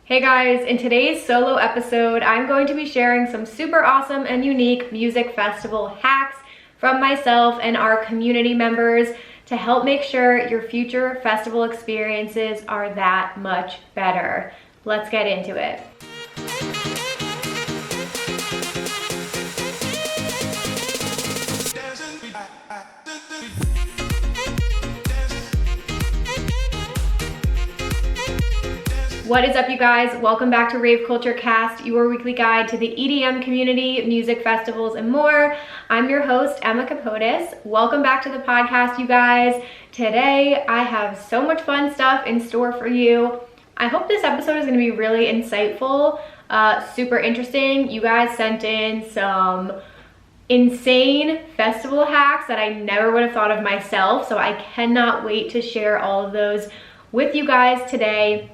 Hey guys, in today's solo episode, I'm going to be sharing some super awesome and unique music festival hacks from myself and our community members to help make sure your future festival experiences are that much better. Let's get into it. What is up, you guys? Welcome back to Rave Culture Cast, your weekly guide to the EDM community, music festivals, and more. I'm your host, Emma Capotis. Welcome back to the podcast, you guys. Today, I have so much fun stuff in store for you. I hope this episode is going to be really insightful, super interesting. You guys sent in some insane festival hacks that I never would have thought of myself, so I cannot wait to share all of those with you guys today.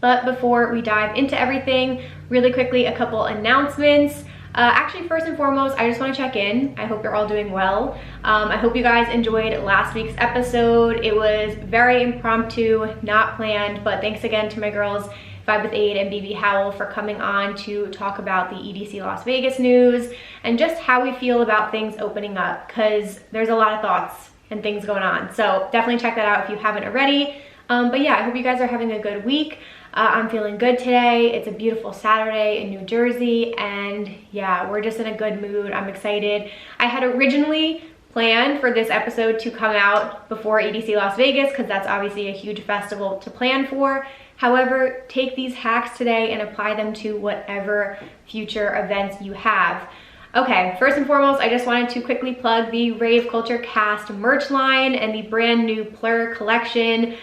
But before we dive into everything, really quickly, a couple announcements. Actually, first and foremost, I just want to check in. I hope you're all doing well. I hope you guys enjoyed last week's episode. It was very impromptu, not planned, but thanks again to my girls, Vibe with Aid and BB Howell, for coming on to talk about the EDC Las Vegas news and just how we feel about things opening up, because there's a lot of thoughts and things going on. So definitely check that out if you haven't already. But yeah, I hope you guys are having a good week. I'm feeling good today. It's a beautiful Saturday in New Jersey, and yeah, we're just in a good mood. I'm excited. I had originally planned for this episode to come out before EDC Las Vegas, because that's obviously a huge festival to plan for. However, take these hacks today and apply them to whatever future events you have. Okay, first and foremost, I just wanted to quickly plug the Rave Culture Cast merch line and the brand new Plur collection.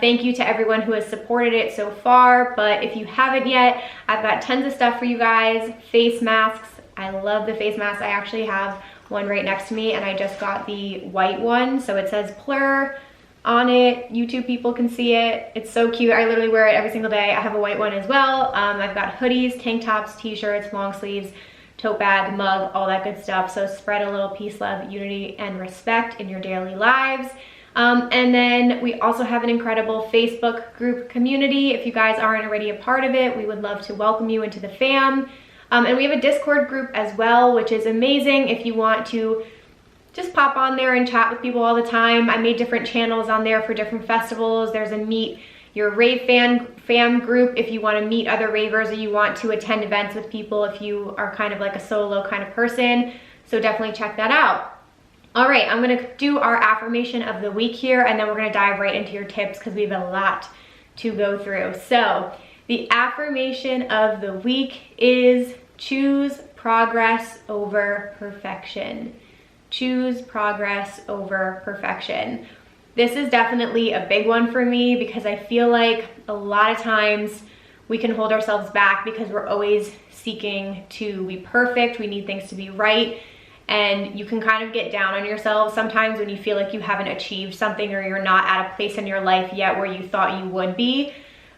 Thank you to everyone who has supported it so far, but if you haven't yet, I've got tons of stuff for you guys. Face masks. I love the face masks. I actually have one right next to me, and I just got the white one, so it says Plur on it. YouTube people can see it. It's so cute. I literally wear it every single day. I have a white one as well. I've got hoodies, tank tops, t-shirts, long sleeves, tote bag, mug, all that good stuff. So spread a little peace, love, unity, and respect in your daily lives. And then we also have an incredible Facebook group community. If you guys aren't already a part of it, we would love to welcome you into the fam. And we have a Discord group as well, which is amazing if you want to just pop on there and chat with people all the time. I made different channels on there for different festivals. There's a Meet Your Rave fam group if you want to meet other ravers or you want to attend events with people if you are kind of like a solo kind of person. So definitely check that out. All right, I'm gonna do our affirmation of the week here, and then we're gonna dive right into your tips because we have a lot to go through. So the affirmation of the week is choose progress over perfection. Choose progress over perfection. This is definitely a big one for me because I feel like a lot of times we can hold ourselves back because we're always seeking to be perfect. We need things to be right. And you can kind of get down on yourself sometimes when you feel like you haven't achieved something or you're not at a place in your life yet where you thought you would be.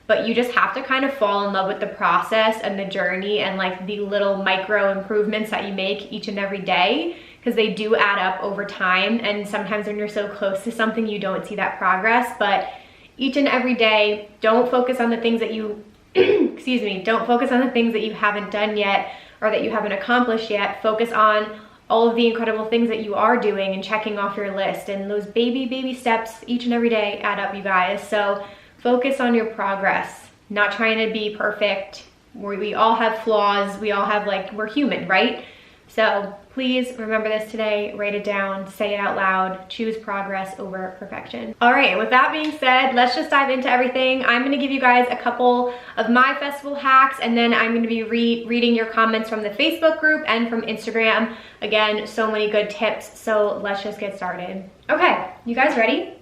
But you just have to kind of fall in love with the process and the journey and like the little micro improvements that you make each and every day, because they do add up over time. And sometimes when you're so close to something, you don't see that progress. But each and every day, don't focus on the things that you, don't focus on the things that you haven't done yet or that you haven't accomplished yet. Focus on all of the incredible things that you are doing and checking off your list, and those baby steps each and every day add up, you guys. So focus on your progress, not trying to be perfect. We all have flaws. We all have, like, we're human, right? So please remember this today, write it down, say it out loud, choose progress over perfection. All right, with that being said, let's just dive into everything. I'm gonna give you guys a couple of my festival hacks, and then I'm gonna be reading your comments from the Facebook group and from Instagram. Again, so many good tips, so let's just get started. Okay, you guys ready?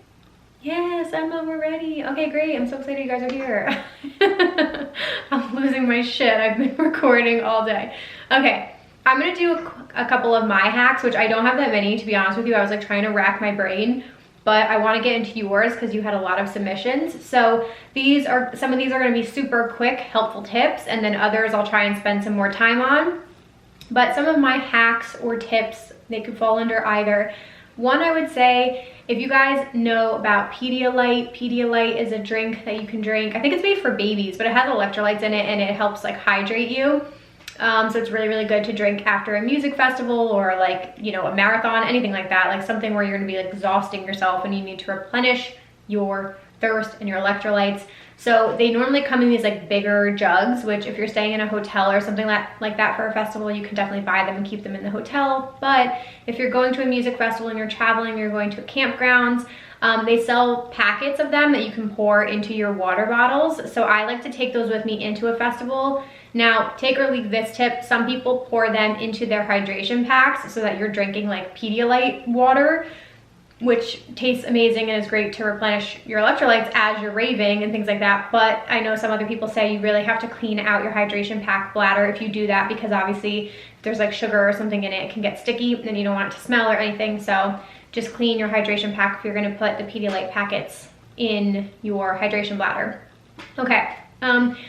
Yes, Emma, we're ready. Okay, great, I'm so excited you guys are here. I'm losing my shit, I've been recording all day. Okay. I'm gonna do a couple of my hacks, which I don't have that many, to be honest with you. I was like trying to rack my brain, but I wanna get into yours because you had a lot of submissions. So some of these are gonna be super quick, helpful tips, and then others I'll try and spend some more time on. But some of my hacks or tips, they could fall under either. One, I would say, if you guys know about Pedialyte is a drink that you can drink. I think it's made for babies, but it has electrolytes in it and it helps like hydrate you. So it's really, really good to drink after a music festival or like, you know, a marathon, anything like that, like something where you're gonna be like exhausting yourself and you need to replenish your thirst and your electrolytes. So they normally come in these like bigger jugs, which if you're staying in a hotel or something like that for a festival, you can definitely buy them and keep them in the hotel. But if you're going to a music festival and you're traveling, you're going to campgrounds, they sell packets of them that you can pour into your water bottles. So I like to take those with me into a festival. Now, take or leave this tip, some people pour them into their hydration packs so that you're drinking like Pedialyte water, which tastes amazing and is great to replenish your electrolytes as you're raving and things like that. But I know some other people say you really have to clean out your hydration pack bladder if you do that, because obviously if there's like sugar or something in it, it can get sticky and you don't want it to smell or anything. So just clean your hydration pack if you're gonna put the Pedialyte packets in your hydration bladder. Okay,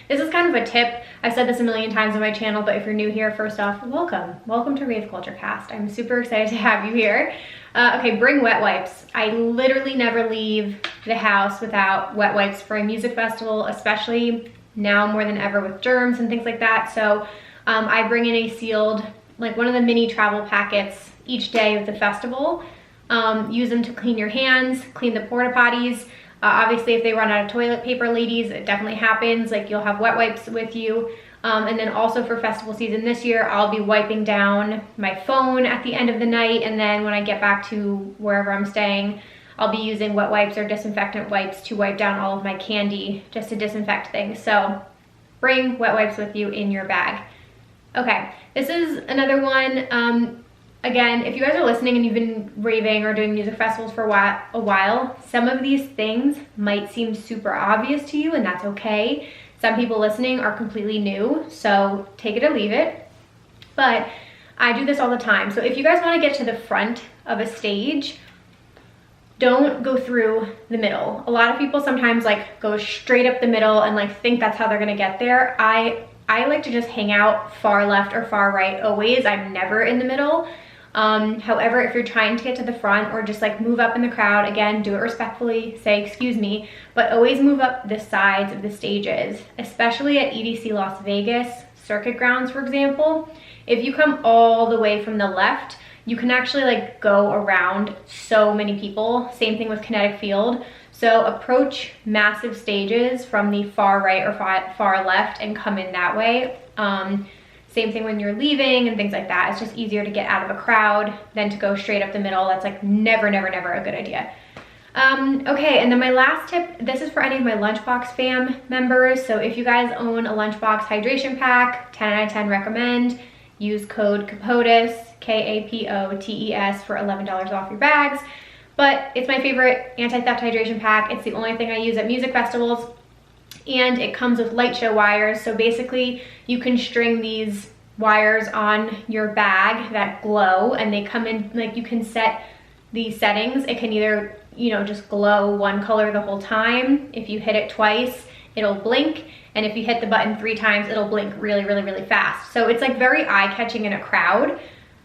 this is kind of a tip. I've said this a million times on my channel, but if you're new here, first off, welcome to Rave Culture Cast. I'm super excited to have you here. Okay, bring wet wipes. I literally never leave the house without wet wipes for a music festival, especially now more than ever with germs and things like that. So I bring in a sealed, like one of the mini travel packets each day of the festival. Use them to clean your hands, clean the porta potties. Obviously, if they run out of toilet paper, ladies, it definitely happens. Like you'll have wet wipes with you. And then also for festival season this year, I'll be wiping down my phone at the end of the night. And then when I get back to wherever I'm staying, I'll be using wet wipes or disinfectant wipes to wipe down all of my candy just to disinfect things. So bring wet wipes with you in your bag. Okay, this is another one. Again, if you guys are listening and you've been raving or doing music festivals for a while, some of these things might seem super obvious to you, and that's okay. Some people listening are completely new, so take it or leave it. But I do this all the time. So if you guys want to get to the front of a stage, don't go through the middle. A lot of people sometimes like go straight up the middle and like think that's how they're gonna get there. I like to just hang out far left or far right always. I'm never in the middle. However, if you're trying to get to the front or just like move up in the crowd, again, do it respectfully, say excuse me, but always move up the sides of the stages, especially at EDC Las Vegas circuit grounds, for example. If you come all the way from the left, you can actually like go around so many people. Same thing with Kinetic Field. So approach massive stages from the far right or far left and come in that way. Same thing when you're leaving and things like that. It's just easier to get out of a crowd than to go straight up the middle. That's like never, never, never a good idea. Okay, and then my last tip, this is for any of my Lunchbox fam members. So if you guys own a Lunchbox hydration pack, 10 out of 10 recommend. Use code KAPOTES, K-A-P-O-T-E-S for $11 off your bags. But it's my favorite anti-theft hydration pack. It's the only thing I use at music festivals. And it comes with light show wires. So basically you can string these wires on your bag that glow, and they come in, like you can set these settings. It can either, you know, just glow one color the whole time. If you hit it twice, it'll blink. And if you hit the button 3 times, it'll blink really, really, really fast. So it's like very eye-catching in a crowd.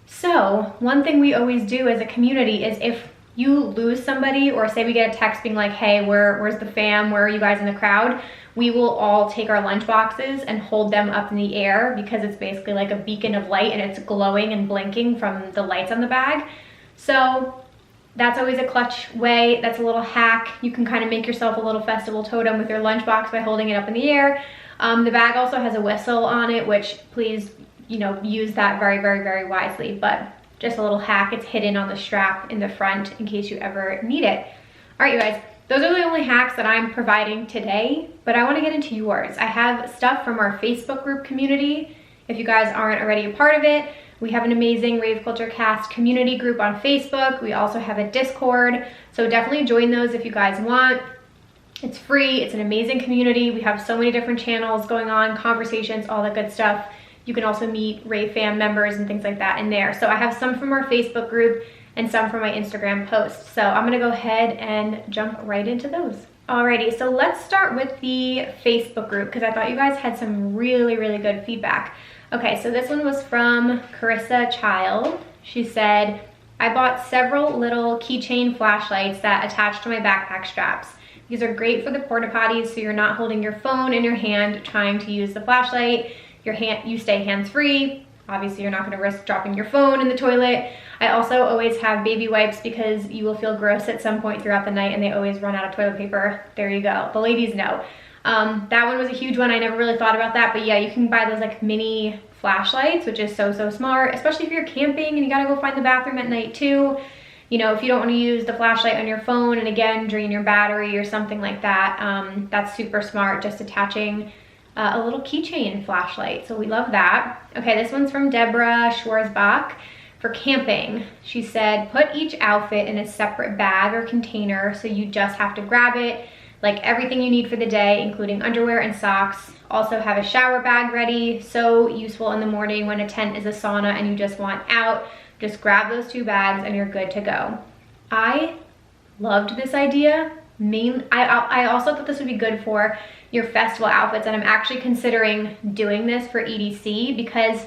So one thing we always do as a community is if you lose somebody, or say we get a text being like, hey, where's the fam? Where are you guys in the crowd? We will all take our lunch boxes and hold them up in the air, because it's basically like a beacon of light and it's glowing and blinking from the lights on the bag. So that's always a clutch way. That's a little hack. You can kind of make yourself a little festival totem with your lunchbox by holding it up in the air. The bag also has a whistle on it, which please, you know, use that very, very, very wisely. But just a little hack. It's hidden on the strap in the front in case you ever need it. All right, you guys, those are the only hacks that I'm providing today, but I want to get into yours. I have stuff from our Facebook group community. If you guys aren't already a part of it, we have an amazing Rave Culture Cast community group on Facebook. We also have a Discord, so definitely join those if you guys want. It's free. It's an amazing community. We have so many different channels going on, conversations, all that good stuff. You can also meet Rave fam members and things like that in there. So I have some from our Facebook group and some from my Instagram posts. So I'm gonna go ahead and jump right into those. Alrighty, so let's start with the Facebook group, because I thought you guys had some really, really good feedback. Okay, so this one was from Carissa Child. She said, I bought several little keychain flashlights that attach to my backpack straps. These are great for the porta potties, so you're not holding your phone in your hand trying to use the flashlight. You stay hands-free. Obviously, you're not going to risk dropping your phone in the toilet. I also always have baby wipes because you will feel gross at some point throughout the night and they always run out of toilet paper. There you go. The ladies know. That one was a huge one. I never really thought about that, but yeah, you can buy those like mini flashlights, which is so smart, especially if you're camping and you gotta go find the bathroom at night too. You know, if you don't want to use the flashlight on your phone and again drain your battery or something like that, that's super smart, just attaching a little keychain flashlight. So we love that. Okay, this one's from Deborah Schwarzbach. For camping, she said, put each outfit in a separate bag or container so you just have to grab it, like everything you need for the day, including underwear and socks. Also have a shower bag ready, so useful in the morning when a tent is a sauna and you just want out. Just grab those 2 bags and you're good to go. I loved this idea. I also thought this would be good for your festival outfits, and I'm actually considering doing this for EDC because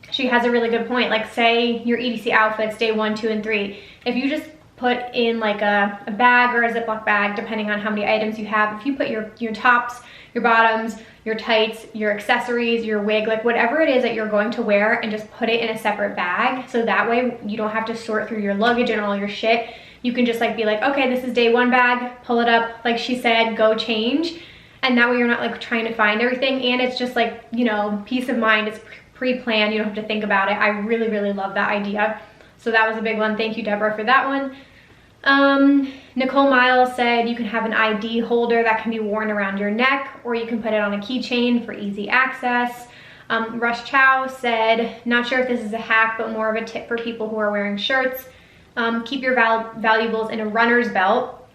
she has a really good point. Like, say your EDC outfits day 1, 2, and 3. If you just put in like a bag or a Ziploc bag, depending on how many items you have, if you put your tops, your bottoms, your tights, your accessories, your wig, like whatever it is that you're going to wear, and just put it in a separate bag, so that way you don't have to sort through your luggage and all your shit. You can just like be like, okay, this is day 1 bag, pull it up, like she said, go change. And that way you're not like trying to find everything, and it's just like, you know, peace of mind. It's pre-planned, you don't have to think about it. I really love that idea. So that was a big one. Thank you, Deborah, for that one. Nicole Miles said you can have an ID holder that can be worn around your neck, or you can put it on a keychain for easy access. Rush Chow said, not sure if this is a hack, but more of a tip for people who are wearing shirts. Keep your valuables in a runner's belt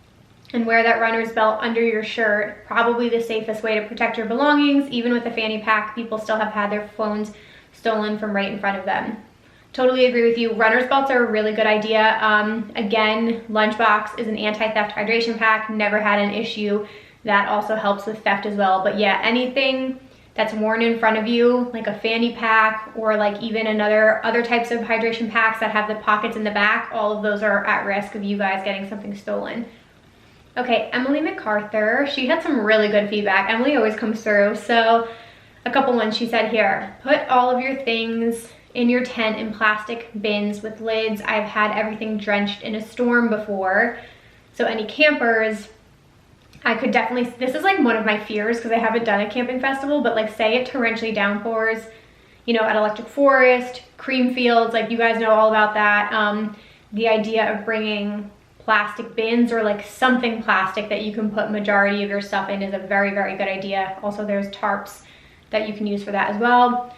and wear that runner's belt under your shirt. Probably the safest way to protect your belongings. Even with a fanny pack, people still have had their phones stolen from right in front of them. Totally agree with you. Runner's belts are a really good idea. Again, Lunchbox is an anti-theft hydration pack. Never had an issue. That also helps with theft as well. But yeah, anything that's worn in front of you, like a fanny pack or like even other types of hydration packs that have the pockets in the back, all of those are at risk of you guys getting something stolen. Okay, Emily MacArthur, she had some really good feedback. Emily always comes through. So a couple ones she said here. Put all of your things in your tent in plastic bins with lids. I've had everything drenched in a storm before. So any campers, I could definitely, this is like one of my fears because I haven't done a camping festival, but like say it torrentially downpours, you know, at Electric Forest, Cream Fields, like you guys know all about that. The idea of bringing plastic bins or like something plastic that you can put majority of your stuff in is a very good idea. Also, there's tarps that you can use for that as well.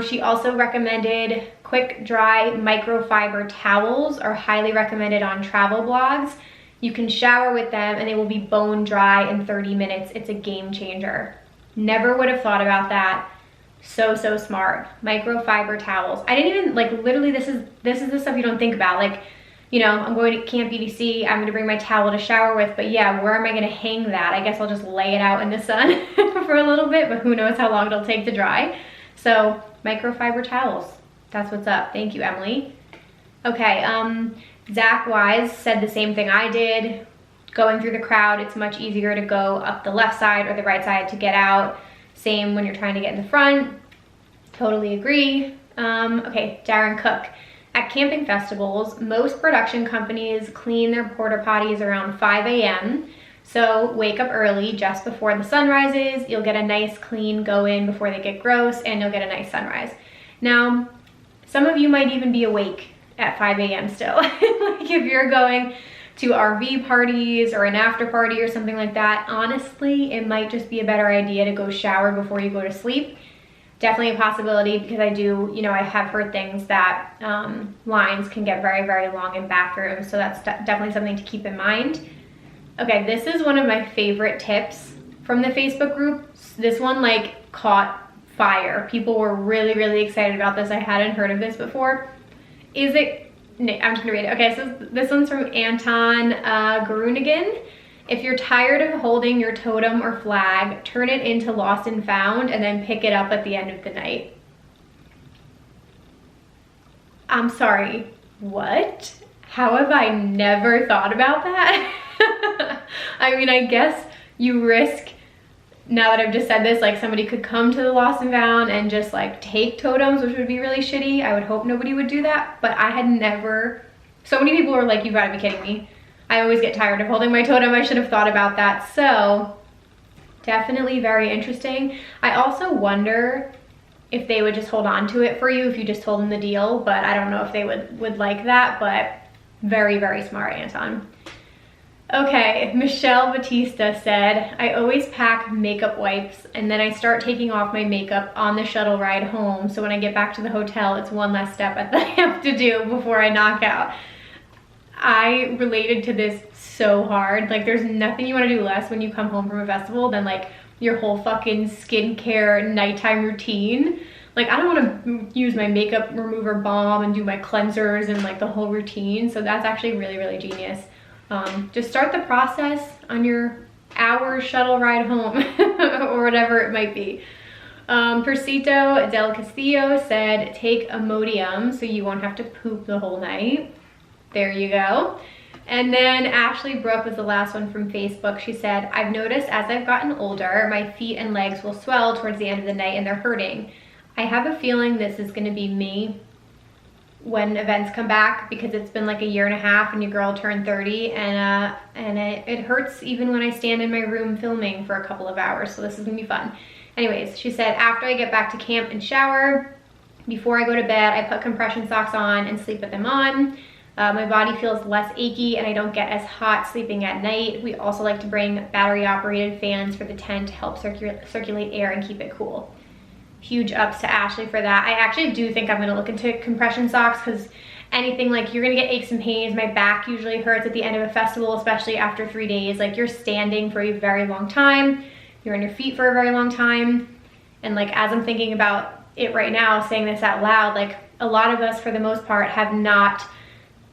She also recommended quick dry microfiber towels are highly recommended on travel blogs. You can shower with them and they will be bone dry in 30 minutes. It's a game changer. Never would have thought about that. So smart. Microfiber towels. I didn't even, like, literally this is the stuff you don't think about. Like, you know, I'm going to Camp EDC, I'm gonna bring my towel to shower with, but yeah, where am I gonna hang that? I guess I'll just lay it out in the sun for a little bit, but who knows how long it'll take to dry. So microfiber towels, that's what's up. Thank you, Emily. Okay, Zach Wise said the same thing I did. Going through the crowd, it's much easier to go up the left side or the right side to get out. Same when you're trying to get in the front. Totally agree. Okay, Darren Cook. At camping festivals, most production companies clean their porta potties around 5 a.m. So wake up early just before the sun rises. You'll get a nice clean go in before they get gross, and you'll get a nice sunrise. Now, some of you might even be awake at 5 a.m. still. Like if you're going to RV parties or an after party or something like that, honestly, it might just be a better idea to go shower before you go to sleep. Definitely a possibility, because I do, you know, I have heard things that lines can get very long in bathrooms, so that's definitely something to keep in mind. Okay, this is one of my favorite tips from the Facebook group. This one like caught fire. People were really excited about this. I hadn't heard of this before. I'm just gonna read it. Okay, so this one's from Anton Garunigan. If you're tired of holding your totem or flag, turn it into lost and found and then pick it up at the end of the night. I'm sorry, what? How have I never thought about that? I mean, I guess you risk, now that I've just said this, like somebody could come to the Lost and Found and just like take totems, which would be really shitty. I would hope nobody would do that, but I had never, so many people were like, you gotta be kidding me. I always get tired of holding my totem. I should have thought about that. So definitely very interesting. I also wonder if they would just hold on to it for you if you just told them the deal, but I don't know if they would like that, but very, very smart, Anton. Okay, Michelle Batista said, I always pack makeup wipes and then I start taking off my makeup on the shuttle ride home. So when I get back to the hotel, it's one less step that I have to do before I knock out. I related to this so hard. Like, there's nothing you want to do less when you come home from a festival than like your whole fucking skincare nighttime routine. Like, I don't want to use my makeup remover balm and do my cleansers and like the whole routine. So that's actually really, really genius. Just start the process on your hour shuttle ride home or whatever it might be. Persito del Castillo said, take Imodium so you won't have to poop the whole night. There you go. And then Ashley Brooke was the last one from Facebook. She said, I've noticed as I've gotten older, my feet and legs will swell towards the end of the night and they're hurting. I have a feeling this is going to be me when events come back, because it's been like a year and a half and your girl turned 30, and it hurts even when I stand in my room filming for a couple of hours. So this is gonna be fun. Anyways, she said, after I get back to camp and shower, before I go to bed, I put compression socks on and sleep with them on. My body feels less achy and I don't get as hot sleeping at night. We also like to bring battery operated fans for the tent to help circulate air and keep it cool. Huge ups to Ashley for that. I actually do think I'm gonna look into compression socks, because anything like, you're gonna get aches and pains. My back usually hurts at the end of a festival, especially after 3 days. Like, you're standing for a very long time. You're on your feet for a very long time. And like, as I'm thinking about it right now, saying this out loud, like a lot of us for the most part have not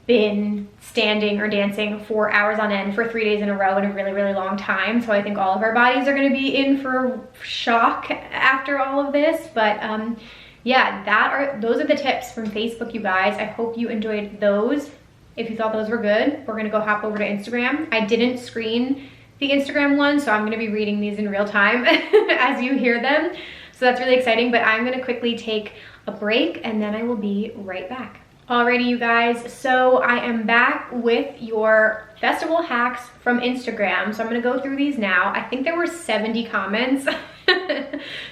been standing or dancing for hours on end for 3 days in a row in a really, really long time. So I think all of our bodies are going to be in for shock after all of this. But yeah, those are the tips from Facebook, you guys. I hope you enjoyed those. If you thought those were good, we're going to go hop over to Instagram. I didn't screen the Instagram one, so I'm going to be reading these in real time as you hear them. So that's really exciting, but I'm going to quickly take a break and then I will be right back. Alrighty, you guys, so I am back with your festival hacks from Instagram. So I'm gonna go through these now. I think there were 70 comments.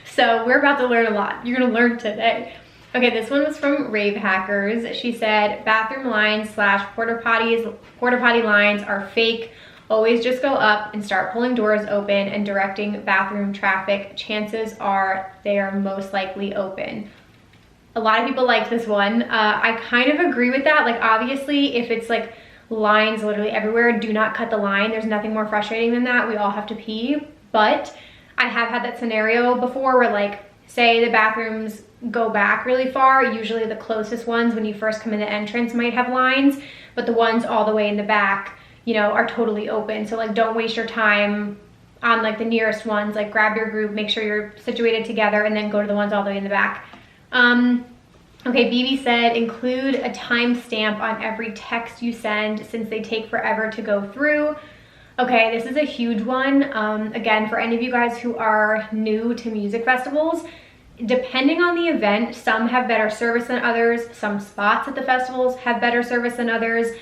So we're about to learn a lot. You're gonna learn today. Okay, this one was from Rave Hackers. She said, bathroom lines / porta potty lines are fake. Always just go up and start pulling doors open and directing bathroom traffic. Chances are they are most likely open. A lot of people like this one. I kind of agree with that. Like, obviously, if it's like lines literally everywhere, do not cut the line. There's nothing more frustrating than that. We all have to pee. But I have had that scenario before where, like, say the bathrooms go back really far. Usually the closest ones when you first come in the entrance might have lines, but the ones all the way in the back, you know, are totally open. So like, don't waste your time on like the nearest ones. Like, grab your group, make sure you're situated together, and then go to the ones all the way in the back. Okay, BB said, include a timestamp on every text you send since they take forever to go through. Okay, this is a huge one. Again, for any of you guys who are new to music festivals, depending on the event, some have better service than others. Some spots at the festivals have better service than others.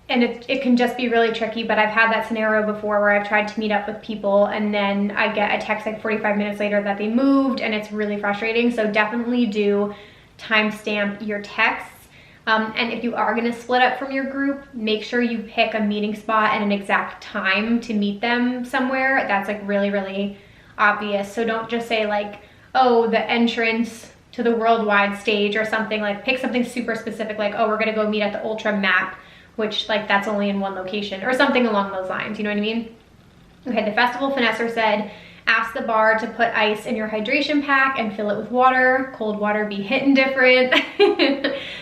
And it can just be really tricky, but I've had that scenario before where I've tried to meet up with people and then I get a text like 45 minutes later that they moved, and it's really frustrating. So definitely do timestamp your texts. And if you are gonna split up from your group, make sure you pick a meeting spot and an exact time to meet them somewhere. That's like really, really obvious. So don't just say like, oh, the entrance to the worldwide stage or something. Like, pick something super specific, like, oh, we're gonna go meet at the Ultra Map, which like that's only in one location, or something along those lines, you know what I mean? Okay, the festival finesser said, ask the bar to put ice in your hydration pack and fill it with water. Cold water be hitting different.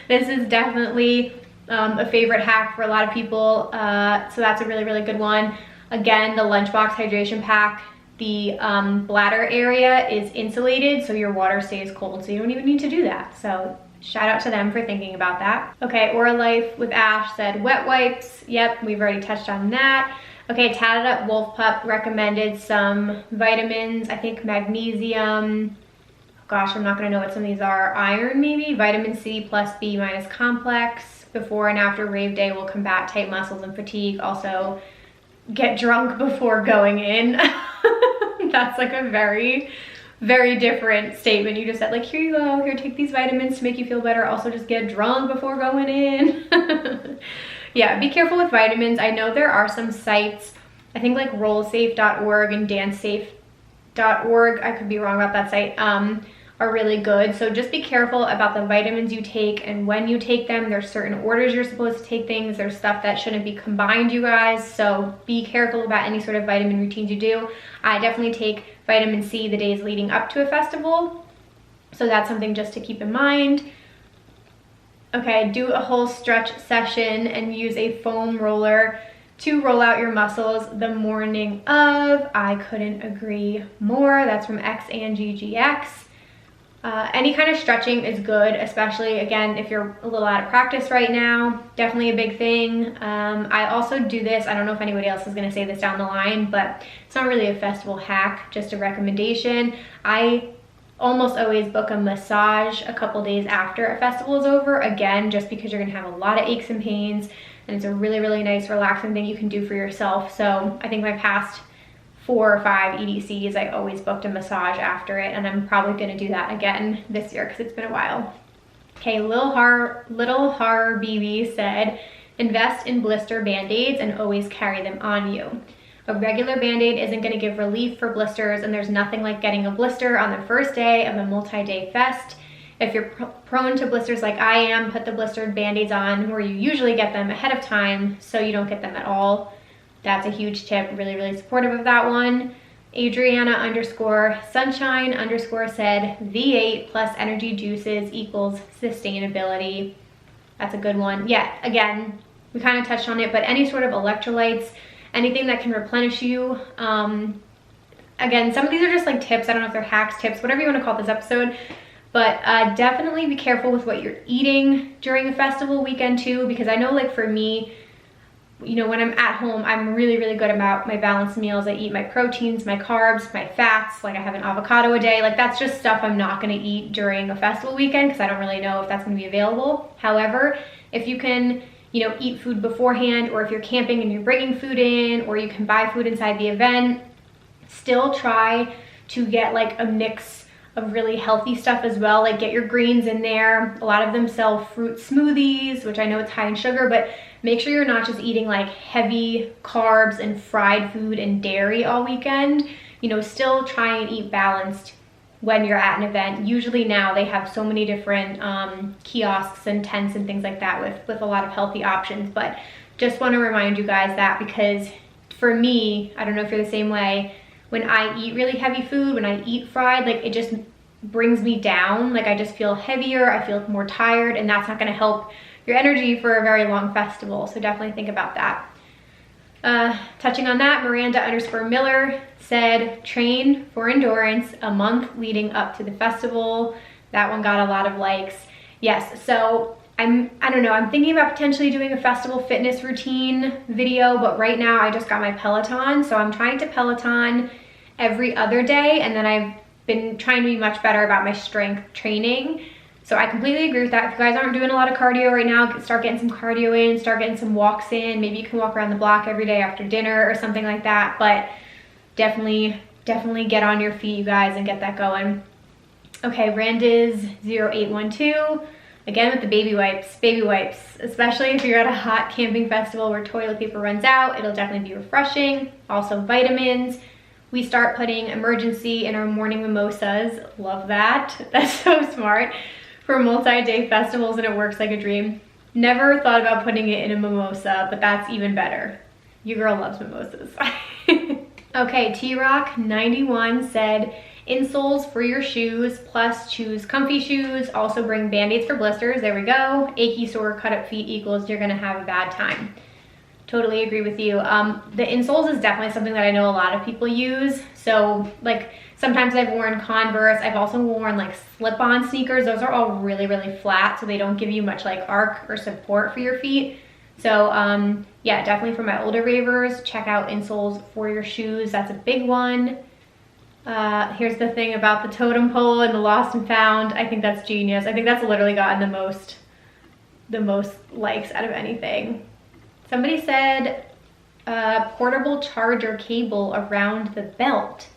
This is definitely a favorite hack for a lot of people. So that's a really, really good one. Again, the lunchbox hydration pack, the bladder area is insulated, so your water stays cold, so you don't even need to do that. So shout out to them for thinking about that. Okay, Aura Life with Ash said wet wipes. Yep, we've already touched on that. Okay, Tatted Up Wolf Pup recommended some vitamins, I think magnesium. Gosh, I'm not gonna know what some of these are. Iron maybe, vitamin C plus B minus complex. Before and after rave day will combat tight muscles and fatigue. Also, get drunk before going in. That's like a very, very different statement. You just said like, here you go, here, take these vitamins to make you feel better. Also just get drunk before going in. Yeah, be careful with vitamins. I know there are some sites, I think like rollsafe.org and dancesafe.org, I could be wrong about that site, are really good. So just be careful about the vitamins you take and when you take them. There's certain orders you're supposed to take things. There's stuff that shouldn't be combined, you guys. So be careful about any sort of vitamin routines you do. I definitely take vitamin C the days leading up to a festival. So that's something just to keep in mind. Okay, do a whole stretch session and use a foam roller to roll out your muscles the morning of. I couldn't agree more. That's from XandGGX. Any kind of stretching is good, especially again if you're a little out of practice right now. Definitely a big thing. I also do this, I don't know if anybody else is going to say this down the line, but it's not really a festival hack, just a recommendation. I almost always book a massage a couple days after a festival is over, again just because you're going to have a lot of aches and pains, and it's a really, really nice relaxing thing you can do for yourself. So I think my past 4 or 5 EDCs, I always booked a massage after it, and I'm probably going to do that again this year because it's been a while. Okay, Little Horror BB said, invest in blister band-aids and always carry them on you. A regular band-aid isn't going to give relief for blisters, and there's nothing like getting a blister on the first day of a multi-day fest. If you're prone to blisters like I am, put the blistered band-aids on where you usually get them ahead of time so you don't get them at all. That's a huge tip. Really, really supportive of that one. Adriana_sunshine_ said V8 plus energy juices equals sustainability. That's a good one. Yeah, again, we kind of touched on it, but any sort of electrolytes, anything that can replenish you. Again, some of these are just like tips. I don't know if they're hacks, tips, whatever you want to call this episode. But definitely be careful with what you're eating during a festival weekend too, because I know like for me, you know, when I'm at home, I'm really, really good about my balanced meals. I eat my proteins, my carbs, my fats, like I have an avocado a day. Like that's just stuff I'm not gonna eat during a festival weekend because I don't really know if that's gonna be available. However, if you can, you know, eat food beforehand, or if you're camping and you're bringing food in, or you can buy food inside the event, still try to get like a mix of really healthy stuff as well. Like get your greens in there. A lot of them sell fruit smoothies, which I know it's high in sugar, but make sure you're not just eating like heavy carbs and fried food and dairy all weekend. You know, still try and eat balanced when you're at an event. Usually now they have so many different kiosks and tents and things like that with a lot of healthy options. But just want to remind you guys that, because for me, I don't know if you're the same way, when I eat really heavy food, when I eat fried, like it just brings me down. Like I just feel heavier, I feel more tired, and that's not going to help your energy for a very long festival. So definitely think about that. Touching on that, Miranda_Miller said, train for endurance a month leading up to the festival. That one got a lot of likes. Yes, so I don't know, I'm thinking about potentially doing a festival fitness routine video, but right now I just got my Peloton, so I'm trying to Peloton every other day, and then I've been trying to be much better about my strength training. So I completely agree with that. If you guys aren't doing a lot of cardio right now, start getting some cardio in, start getting some walks in. Maybe you can walk around the block every day after dinner or something like that, but definitely get on your feet, you guys, and get that going. Okay, Randiz0812, again with the baby wipes, especially if you're at a hot camping festival where toilet paper runs out, it'll definitely be refreshing. Also vitamins. We start putting emergency in our morning mimosas. Love that. That's so smart. For multi-day festivals, and it works like a dream. Never thought about putting it in a mimosa, but that's even better. Your girl loves mimosas. Okay, T-Rock91 said, insoles for your shoes, plus choose comfy shoes. Also bring band-aids for blisters. There we go. Achy, sore, cut up feet equals you're gonna have a bad time. Totally agree with you. The insoles is definitely something that I know a lot of people use. So like sometimes I've worn Converse. I've also worn like slip-on sneakers. Those are all really, really flat, so they don't give you much like arc or support for your feet. So yeah, definitely for my older ravers, check out insoles for your shoes. That's a big one. Here's the thing about the totem pole and the lost and found. I think that's genius. I think that's literally gotten the most likes out of anything. Somebody said portable charger cable around the belt.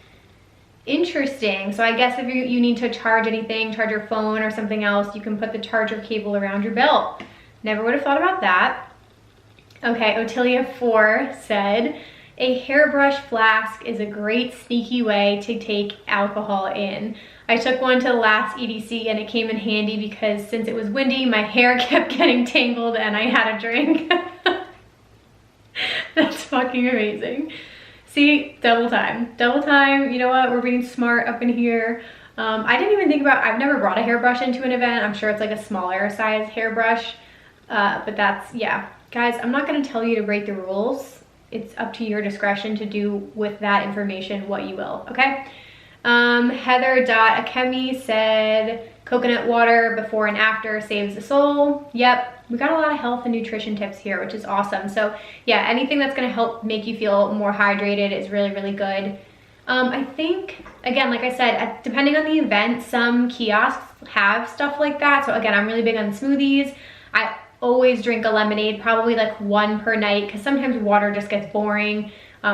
Interesting. So I guess if you need to charge anything, charge your phone or something else, you can put the charger cable around your belt. Never would have thought about that. Okay, Otilia4 said, a hairbrush flask is a great sneaky way to take alcohol in. I took one to the last EDC and it came in handy because since it was windy, my hair kept getting tangled and I had a drink. That's fucking amazing. See, double time. Double time, you know what? We're being smart up in here. I didn't even think about, I've never brought a hairbrush into an event. I'm sure it's like a smaller size hairbrush. But that's, yeah. Guys, I'm not gonna tell you to break the rules. It's up to your discretion to do with that information what you will, okay? Heather.Akemi said, coconut water before and after saves the soul. Yep, we got a lot of health and nutrition tips here, which is awesome. So yeah, anything that's gonna help make you feel more hydrated is really, really good. I think, again, like I said, depending on the event, some kiosks have stuff like that. So again, I'm really big on smoothies. I always drink a lemonade, probably like one per night, because sometimes water just gets boring.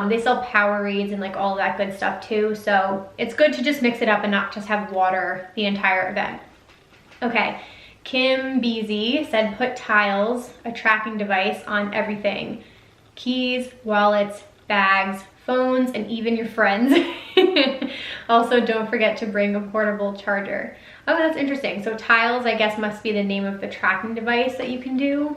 They sell Powerades and like all of that good stuff too. So it's good to just mix it up and not just have water the entire event. Okay, Kim Beasy said put tiles, a tracking device on everything. Keys, wallets, bags, phones, and even your friends. Also, don't forget to bring a portable charger. Oh, that's interesting. So tiles, I guess, must be the name of the tracking device that you can do.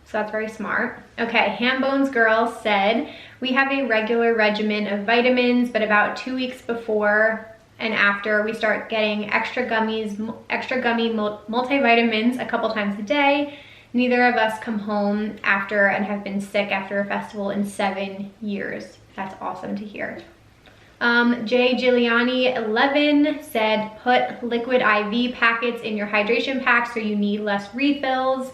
So that's very smart. Okay, Hambones Girl said, we have a regular regimen of vitamins, but about 2 weeks before and after we start getting extra gummy multivitamins a couple times a day. Neither of us come home after and have been sick after a festival in 7 years. That's awesome to hear. Jay Giuliani 11 said, put liquid IV packets in your hydration pack so you need less refills.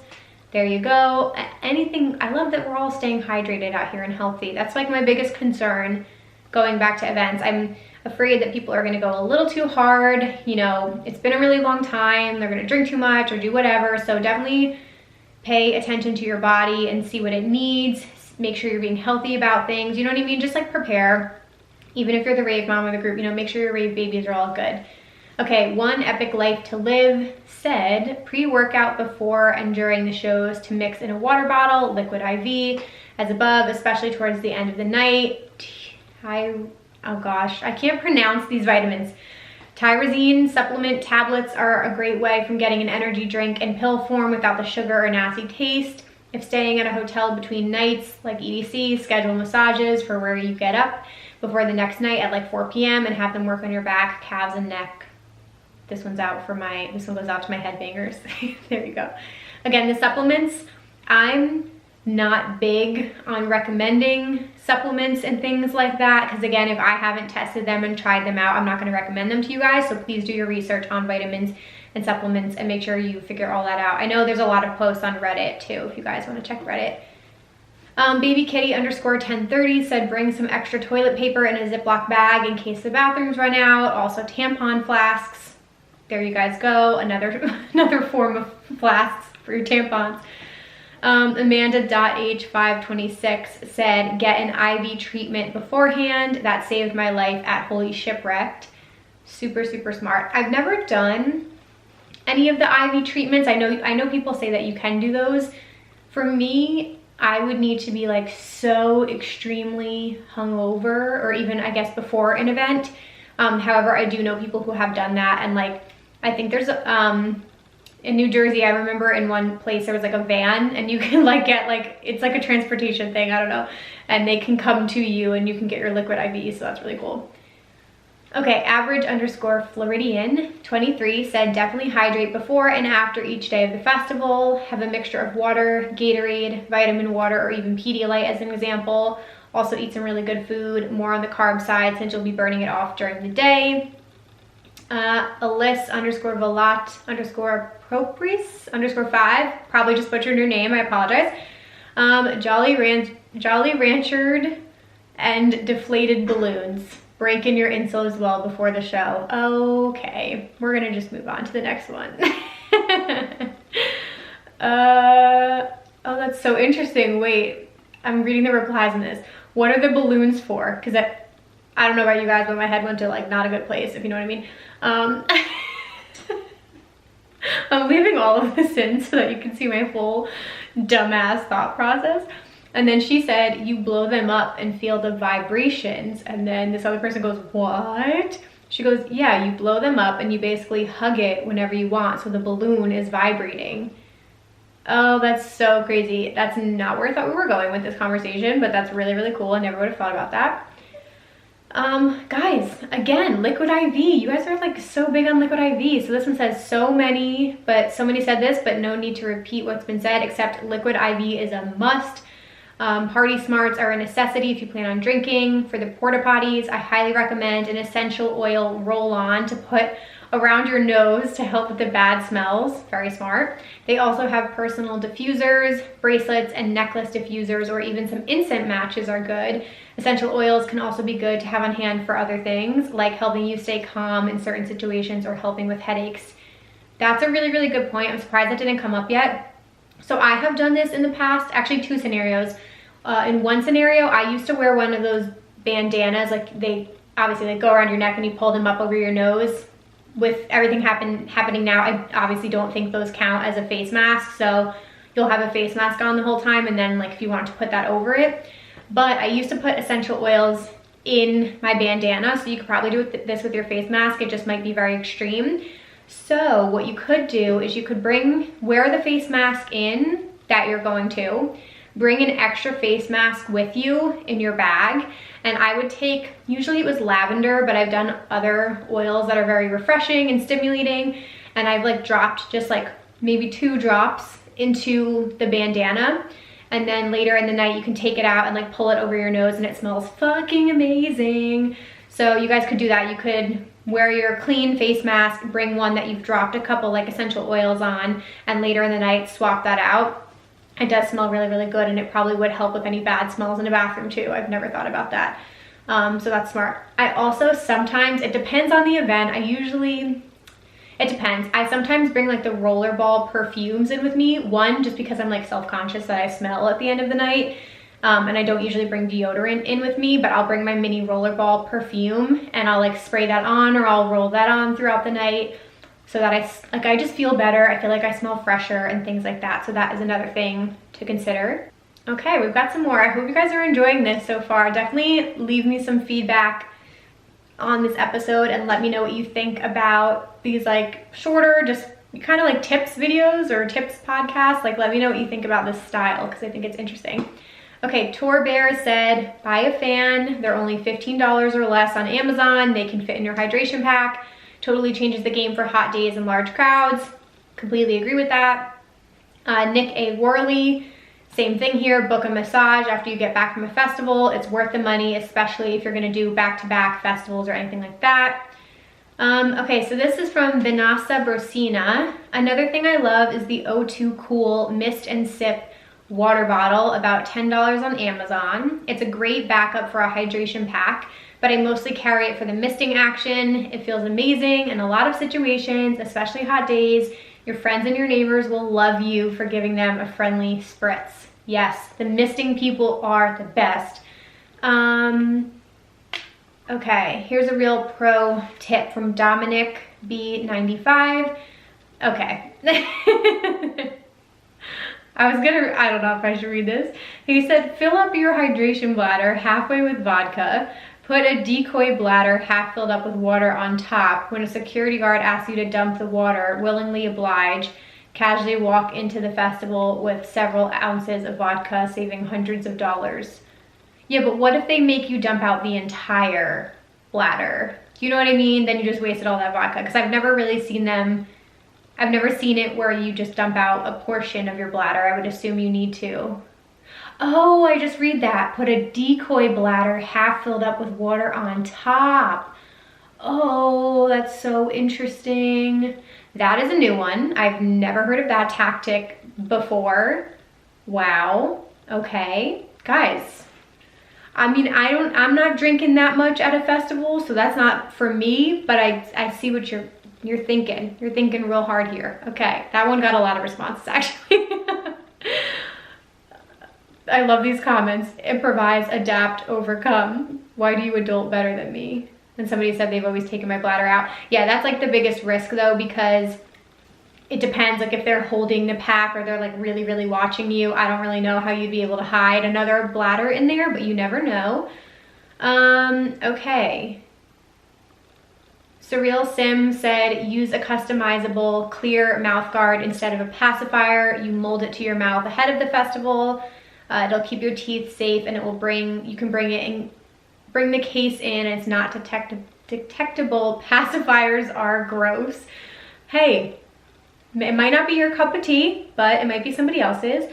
There you go. Anything, I love that we're all staying hydrated out here and healthy. That's like my biggest concern going back to events. I'm afraid that people are gonna go a little too hard. You know, it's been a really long time. They're gonna drink too much or do whatever. So definitely pay attention to your body and see what it needs. Make sure you're being healthy about things. You know what I mean? Just like prepare. Even if you're the rave mom of the group, you know, make sure your rave babies are all good. Okay, One Epic Life to Live said, pre-workout before and during the shows to mix in a water bottle, liquid IV, as above, especially towards the end of the night. Oh gosh, I can't pronounce these vitamins. Tyrosine supplement tablets are a great way from getting an energy drink in pill form without the sugar or nasty taste. If staying at a hotel between nights, like EDC, schedule massages for where you get up before the next night at like 4 p.m. and have them work on your back, calves, and neck. This one goes out to my headbangers. There you go. Again, the supplements, I'm not big on recommending supplements and things like that, because again, if I haven't tested them and tried them out, I'm not going to recommend them to you guys. So please do your research on vitamins and supplements and make sure you figure all that out. I know there's a lot of posts on Reddit too, if you guys want to check Reddit. Baby Kitty _1030 said bring some extra toilet paper in a Ziploc bag in case the bathrooms run out. Also tampon flasks. There you guys go. Another form of flasks for your tampons. Amanda.H526 said get an IV treatment beforehand. That saved my life at Holy Shipwrecked. Super, super smart. I've never done any of the IV treatments. I know people say that you can do those. For me, I would need to be like so extremely hungover, or even I guess before an event. However, I do know people who have done that, and like I think there's in New Jersey, I remember in one place there was like a van and you can like get like, it's like a transportation thing, I don't know, and they can come to you and you can get your liquid IV, so that's really cool. Okay, average underscore Floridian 23 said definitely hydrate before and after each day of the festival. Have a mixture of water, Gatorade, vitamin water, or even Pedialyte as an example. Also eat some really good food, more on the carb side since you'll be burning it off during the day. Alyss underscore Velat underscore Propris underscore 5, probably just butchered your name, I apologize. Jolly Ranchered and deflated balloons. Break in your insoles well before the show. Okay, we're gonna just move on to the next one. Oh, that's so interesting. Wait, I'm reading the replies in this. What are the balloons for? Because I don't know about you guys, but my head went to like not a good place, if you know what I mean. I'm leaving all of this in so that you can see my full dumbass thought process. And then she said, you blow them up and feel the vibrations. And then this other person goes, what? She goes, yeah, you blow them up and you basically hug it whenever you want. So the balloon is vibrating. Oh, that's so crazy. That's not where I thought we were going with this conversation, but that's really, really cool. I never would have thought about that. Guys, again, liquid IV. You guys are like so big on liquid IV. So this one says so many said this, but no need to repeat what's been said, except liquid IV is a must. Party smarts are a necessity if you plan on drinking. For the porta potties, I highly recommend an essential oil roll-on to put around your nose to help with the bad smells. Very smart. They also have personal diffusers, bracelets, and necklace diffusers, or even some incense matches are good. Essential oils can also be good to have on hand for other things, like helping you stay calm in certain situations or helping with headaches. That's a really, really good point. I'm surprised that didn't come up yet. So I have done this in the past, actually 2 scenarios. In one scenario, I used to wear one of those bandanas, like they go around your neck and you pull them up over your nose. With everything happening now, I obviously don't think those count as a face mask. So you'll have a face mask on the whole time, and then like if you want to put that over it. But I used to put essential oils in my bandana, so you could probably do this with your face mask. It just might be very extreme. So what you could do is you could wear the face mask in that you're going to, bring an extra face mask with you in your bag. And I would take, usually it was lavender, but I've done other oils that are very refreshing and stimulating. And I've like dropped just like maybe 2 drops into the bandana. And then later in the night, you can take it out and like pull it over your nose and it smells fucking amazing. So you guys could do that. You could wear your clean face mask, bring one that you've dropped a couple like essential oils on, and later in the night swap that out. It does smell really, really good, and it probably would help with any bad smells in the bathroom too. I've never thought about that. So that's smart. I also sometimes, it depends on the event. It depends. I sometimes bring like the rollerball perfumes in with me. One, just because I'm like self-conscious that I smell at the end of the night. And I don't usually bring deodorant in with me, but I'll bring my mini rollerball perfume and I'll like spray that on, or I'll roll that on throughout the night so that I just feel better. I feel like I smell fresher and things like that. So that is another thing to consider. Okay, we've got some more. I hope you guys are enjoying this so far. Definitely leave me some feedback on this episode and let me know what you think about these like shorter, just kind of like tips videos or tips podcasts. Like let me know what you think about this style, because I think it's interesting. Okay, Tor Bear said, buy a fan. They're only $15 or less on Amazon. They can fit in your hydration pack. Totally changes the game for hot days and large crowds. Completely agree with that. Nick A. Worley, same thing here. Book a massage after you get back from a festival. It's worth the money, especially if you're gonna do back-to-back festivals or anything like that. Okay, so this is from Vanessa Brosina. Another thing I love is the O2 Cool Mist and Sip water bottle, about $10 on Amazon. It's a great backup for a hydration pack, but I mostly carry it for the misting action. It feels amazing in a lot of situations, especially hot days. Your friends and your neighbors will love you for giving them a friendly spritz. Yes, the misting people are the best. Okay, here's a real pro tip from Dominic B95. Okay. I don't know if I should read this. He said, fill up your hydration bladder halfway with vodka, put a decoy bladder half filled up with water on top. When a security guard asks you to dump the water, willingly oblige. Casually walk into the festival with several ounces of vodka, saving hundreds of dollars. Yeah, but what if they make you dump out the entire bladder? Do you know what I mean? Then you just wasted all that vodka. Because I've never really seen them, I've never seen it where you just dump out a portion of your bladder. I would assume you need to. Oh, I just read that. Put a decoy bladder half filled up with water on top. Oh, that's so interesting. That is a new one. I've never heard of that tactic before. Wow. Okay. Guys, I mean, I'm not drinking that much at a festival, so that's not for me, but I see what you're thinking. You're thinking real hard here. Okay. That one got a lot of responses, actually. I love these comments. Improvise, adapt, overcome. Why do you adult better than me? And somebody said they've always taken my bladder out. Yeah, that's like the biggest risk though, because it depends, like if they're holding the pack or they're like really, really watching you. I don't really know how you'd be able to hide another bladder in there, but you never know. Okay. Surreal Sim said, use a customizable clear mouth guard instead of a pacifier. You mold it to your mouth ahead of the festival. It'll keep your teeth safe, and it will you can bring the case in, and it's not detectable. Pacifiers are gross. Hey, it might not be your cup of tea, but it might be somebody else's.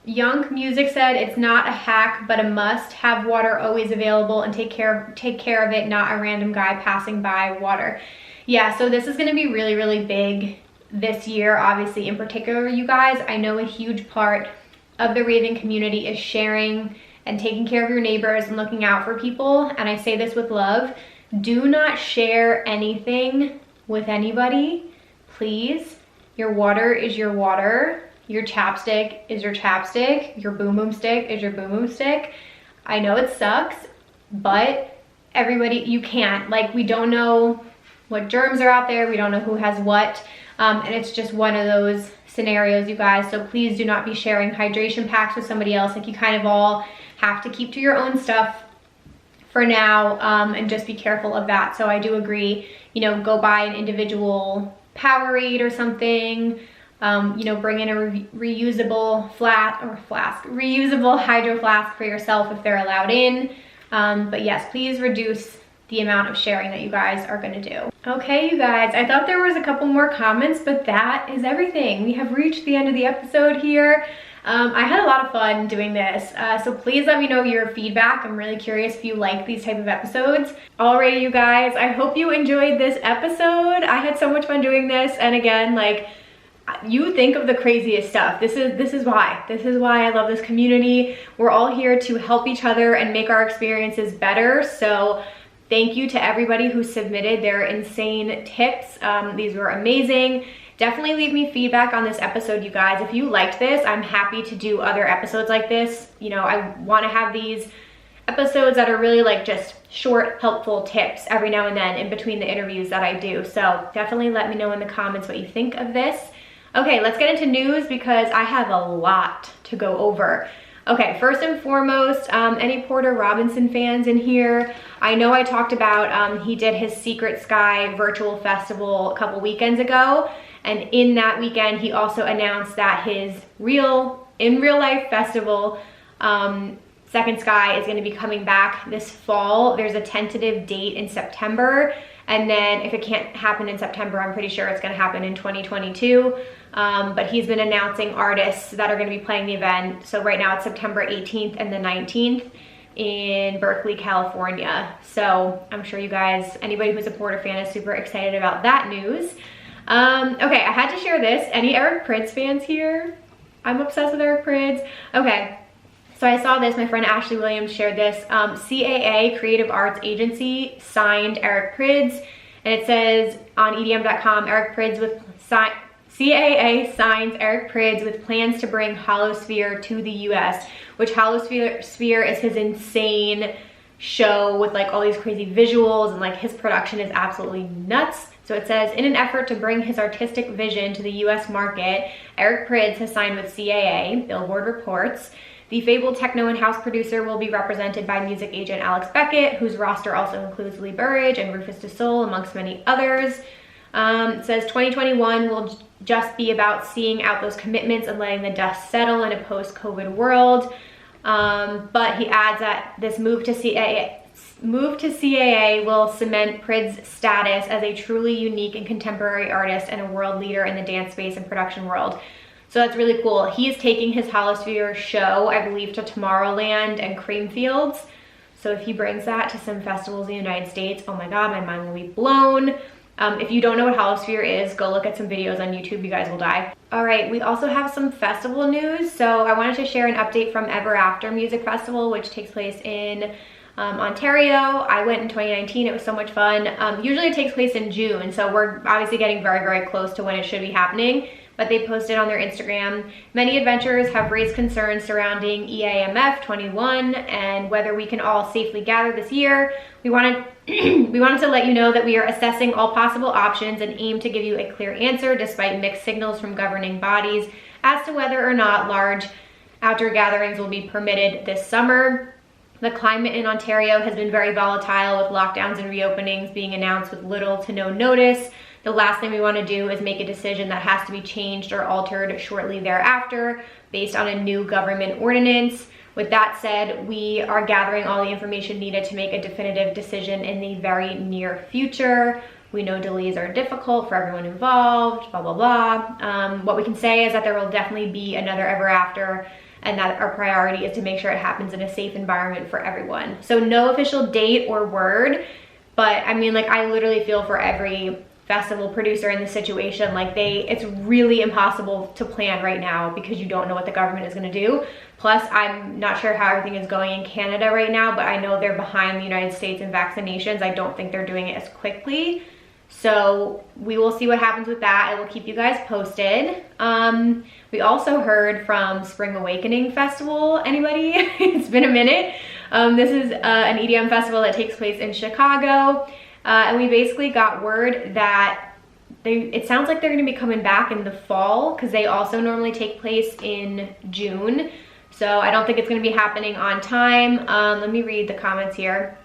Young Music said, it's not a hack, but a must. Have water always available and take care of it, not a random guy passing by water. Yeah, so this is gonna be really, really big this year, obviously. In particular, you guys, I know a huge part of the raving community is sharing and taking care of your neighbors and looking out for people. And I say this with love. Do not share anything with anybody, please. Your water is your water. Your chapstick is your chapstick. Your boom boom stick is your boom boom stick. I know it sucks, but everybody, you can't. Like, we don't know what germs are out there. We don't know who has what. And it's just one of those scenarios, you guys. So please do not be sharing hydration packs with somebody else. Like, you kind of all have to keep to your own stuff for now, and just be careful of that. So I do agree, you know, go buy an individual Powerade or something, you know, bring in a reusable reusable hydro flask for yourself if they're allowed in. But yes, please reduce the amount of sharing that you guys are gonna do. Okay, you guys, I thought there was a couple more comments, but that is everything. We have reached the end of the episode here. I had a lot of fun doing this, so please let me know your feedback. I'm really curious if you like these type of episodes. Alrighty, you guys, I hope you enjoyed this episode. I had so much fun doing this, and again, like, you think of the craziest stuff. This is why I love this community. We're all here to help each other and make our experiences better. So thank you to everybody who submitted their insane tips. These were amazing. Definitely leave me feedback on this episode, you guys. If you liked this, I'm happy to do other episodes like this. You know, I want to have these episodes that are really like just short, helpful tips every now and then in between the interviews that I do. So definitely let me know in the comments what you think of this. Okay, let's get into news because I have a lot to go over. Okay, first and foremost, any Porter Robinson fans in here? I know I talked about he did his Secret Sky virtual festival a couple weekends ago, and in that weekend he also announced that his in real life festival, Second Sky, is going to be coming back this fall. There's a tentative date in September, and then if it can't happen in September, I'm pretty sure it's going to happen in 2022. But he's been announcing artists that are going to be playing the event. So right now it's September 18th and the 19th in Berkeley, California. So I'm sure you guys, anybody who's a Porter fan, is super excited about that news. Okay, I had to share this. Any Eric Prydz fans here? I'm obsessed with Eric Prydz. Okay, so I saw this. My friend Ashley Williams shared this. CAA, Creative Arts Agency, signed Eric Prydz. And it says on EDM.com, CAA signs Eric Prydz with plans to bring Holosphere to the US, which Holosphere is his insane show with like all these crazy visuals, and like his production is absolutely nuts. So it says, in an effort to bring his artistic vision to the US market, Eric Prydz has signed with CAA, Billboard reports. The fabled techno and house producer will be represented by music agent Alex Beckett, whose roster also includes Lee Burridge and Rufus Du Sol, amongst many others. It says 2021 will just be about seeing out those commitments and letting the dust settle in a post-COVID world. But he adds that this move to CAA move to CAA will cement Prid's status as a truly unique and contemporary artist and a world leader in the dance space and production world. So that's really cool. He is taking his Holosphere show, I believe, to Tomorrowland and Creamfields. So if he brings that to some festivals in the United States, oh my God, my mind will be blown. If you don't know what Holosphere is, go look at some videos on YouTube, you guys will die. All right, we also have some festival news. So I wanted to share an update from Ever After Music Festival, which takes place in Ontario. I went in 2019, it was so much fun. Usually it takes place in June, so we're obviously getting very, very close to when it should be happening, but they posted on their Instagram. Many adventurers have raised concerns surrounding EAMF 21 and whether we can all safely gather this year. We wanted to let you know that we are assessing all possible options and aim to give you a clear answer despite mixed signals from governing bodies as to whether or not large outdoor gatherings will be permitted this summer. The climate in Ontario has been very volatile with lockdowns and reopenings being announced with little to no notice. The last thing we want to do is make a decision that has to be changed or altered shortly thereafter based on a new government ordinance. With that said, we are gathering all the information needed to make a definitive decision in the very near future. We know delays are difficult for everyone involved, blah, blah, blah. What we can say is that there will definitely be another Ever After, and that our priority is to make sure it happens in a safe environment for everyone. So no official date or word, but I mean, like, I literally feel for every festival producer in this situation. Like, it's really impossible to plan right now because you don't know what the government is gonna do. Plus, I'm not sure how everything is going in Canada right now, but I know they're behind the United States in vaccinations. I don't think they're doing it as quickly. So we will see what happens with that. I will keep you guys posted. We also heard from Spring Awakening Festival. Anybody? It's been a minute. This is an EDM festival that takes place in Chicago. And we basically got word that it sounds like they're gonna be coming back in the fall because they also normally take place in June. So I don't think it's gonna be happening on time. Let me read the comments here.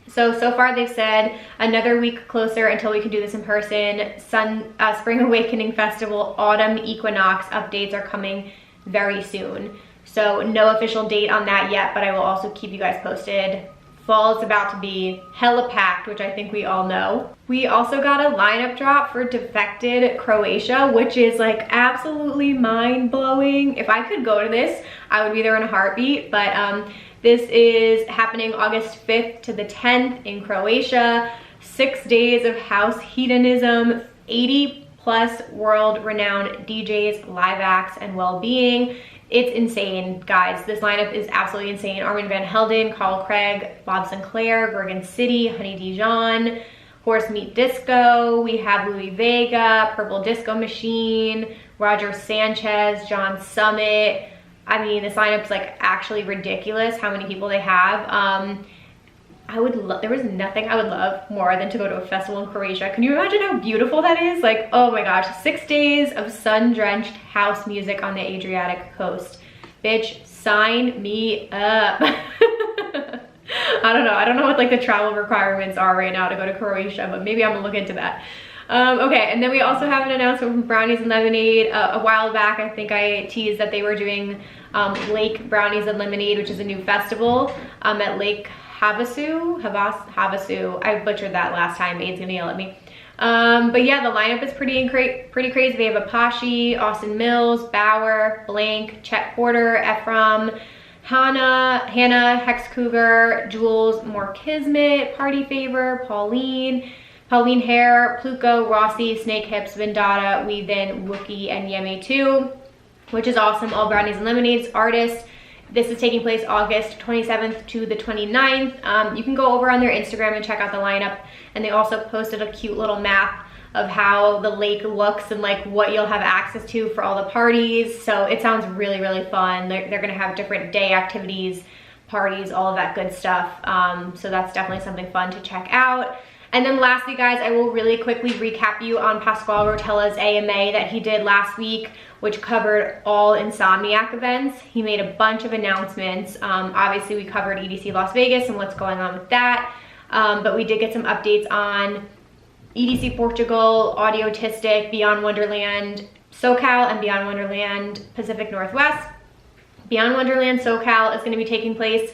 So far they've said another week closer until we can do this in person. Spring Awakening Festival Autumn Equinox updates are coming very soon. So no official date on that yet, but I will also keep you guys posted. Fall is about to be hella packed, which I think we all know. We also got a lineup drop for Defected Croatia, which is like absolutely mind-blowing. If I could go to this, I would be there in a heartbeat, but this is happening August 5th to the 10th in Croatia. 6 days of house hedonism, 80 plus world-renowned DJs, live acts, and well-being. It's insane, guys. This lineup is absolutely insane. Armin van Helden, Carl Craig, Bob Sinclair, Gorgon City, Honey Dijon, Horse Meat Disco. We have Louis Vega, Purple Disco Machine, Roger Sanchez, John Summit. I mean, this lineup's like actually ridiculous how many people they have. There was nothing I would love more than to go to a festival in Croatia. Can you imagine how beautiful that is? Like, oh my gosh, 6 days of sun-drenched house music on the Adriatic coast. Bitch, sign me up. I don't know what like the travel requirements are right now to go to Croatia, but maybe I'm gonna look into that. Okay, and then we also have an announcement from Brownies and Lemonade. A while back, I think I teased that they were doing Lake Brownies and Lemonade, which is a new festival at Lake Havasu. I butchered that last time. Maede's gonna yell at me. But yeah, the lineup is pretty crazy. They have Apache, Austin Mills, Bauer, Blank, Chet Porter, Ephraim, Hannah, Hex Cougar, Jules, More Kismet, Party Favor, Pauline Hare, Pluko, Rossi, Snake Hips, Vendetta, Weavin, Wookie, and Yemi 2, which is awesome. All Brownies and Lemonades artists. This is taking place August 27th to the 29th. You can go over on their Instagram and check out the lineup. And they also posted a cute little map of how the lake looks and like what you'll have access to for all the parties. So it sounds really, really fun. They're gonna have different day activities, parties, all of that good stuff. So that's definitely something fun to check out. And then lastly, guys, I will really quickly recap you on Pasquale Rotella's AMA that he did last week, which covered all Insomniac events. He made a bunch of announcements. Obviously, we covered EDC Las Vegas and what's going on with that. But we did get some updates on EDC Portugal, Audiotistic, Beyond Wonderland SoCal, and Beyond Wonderland Pacific Northwest. Beyond Wonderland SoCal is going to be taking place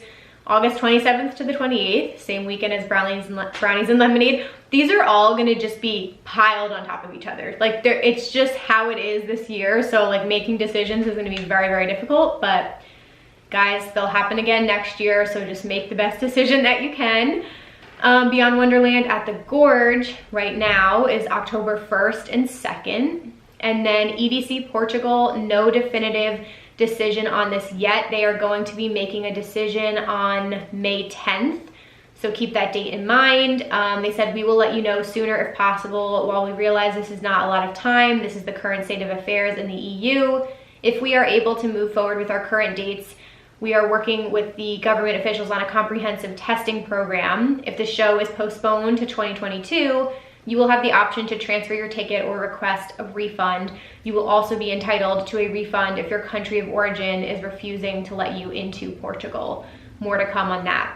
August 27th to the 28th, same weekend as brownies and lemonade. These are all gonna just be piled on top of each other. Like it's just how it is this year. So like making decisions is gonna be very, very difficult, but guys, they'll happen again next year. So just make the best decision that you can. Beyond Wonderland at the Gorge right now is October 1st and 2nd. And then EDC Portugal, no definitive decision on this yet. They are going to be making a decision on May 10th. So keep that date in mind. They said, we will let you know sooner if possible. While we realize this is not a lot of time, this is the current state of affairs in the EU. If we are able to move forward with our current dates, we are working with the government officials on a comprehensive testing program. If the show is postponed to 2022, you will have the option to transfer your ticket or request a refund. You will also be entitled to a refund if your country of origin is refusing to let you into Portugal. More to come on that.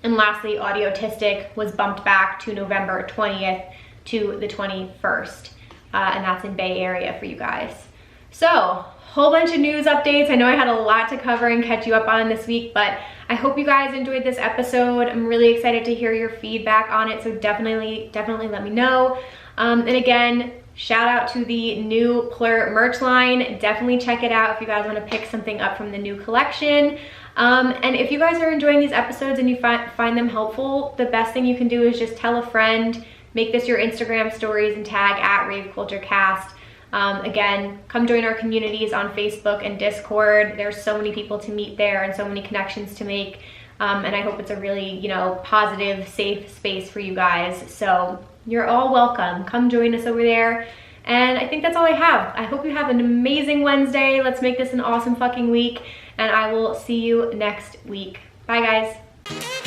And lastly, Audiotistic was bumped back to November 20th to the 21st. And that's in Bay Area for you guys. So, whole bunch of news updates. I know I had a lot to cover and catch you up on this week, but I hope you guys enjoyed this episode. I'm really excited to hear your feedback on it, so definitely let me know. And again, shout out to the new Plur merch line. Definitely check it out if you guys want to pick something up from the new collection. And if you guys are enjoying these episodes and you find them helpful, the best thing you can do is just tell a friend, make this your Instagram stories and tag at Rave Culture Cast. Again, come join our communities on Facebook and Discord. There's so many people to meet there and so many connections to make. And I hope it's a really, positive, safe space for you guys. So you're all welcome. Come join us over there. And I think that's all I have. I hope you have an amazing Wednesday. Let's make this an awesome fucking week. And I will see you next week. Bye, guys.